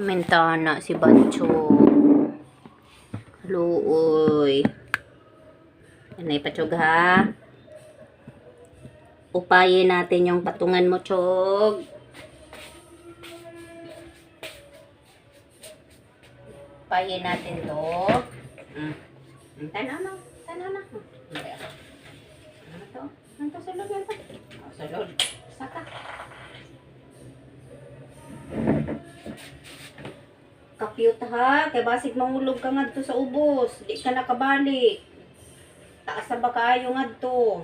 Mentana si Bancho. Luoy. Anay Pachog ha. Upayin natin yung patungan mo, Chog. Upayin natin to. Tanaw na. Tanaw na. Ano to? Ano to? Sulod yan to? Oh, sulod. Saka. Kapyut ha, kay basig mangulog ka nga sa ubos, di ka nakabalik. Taas na ba kaayo nga to?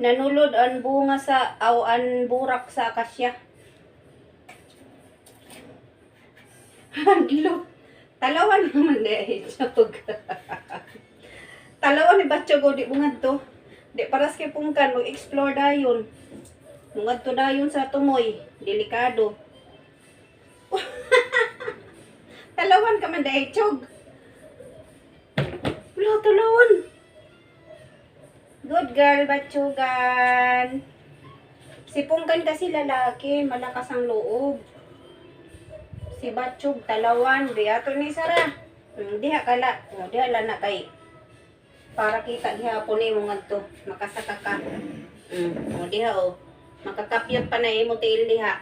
Nanulod ang bunga sa, ang burak sa akasya. Handlo. Talawan naman dahil, Chog. Talawan ni Batchog, di bungad to. Di paras kay pungkan, mag-explore dayon. Mungad to dayon sa tumoy. Delikado. Talawan ka man dahil, Chog. Wala, talawan. Good girl, Batchogan. Si pungkan kasi lalaki, malakas ang loob. Si Batchog, talawan. Biyato ni Sara. Diha kala. Diha lana kay. Para kita gihapon ni mo ngadto, makasaka ka. Diha o. Makakapyot pa na imo tail diha.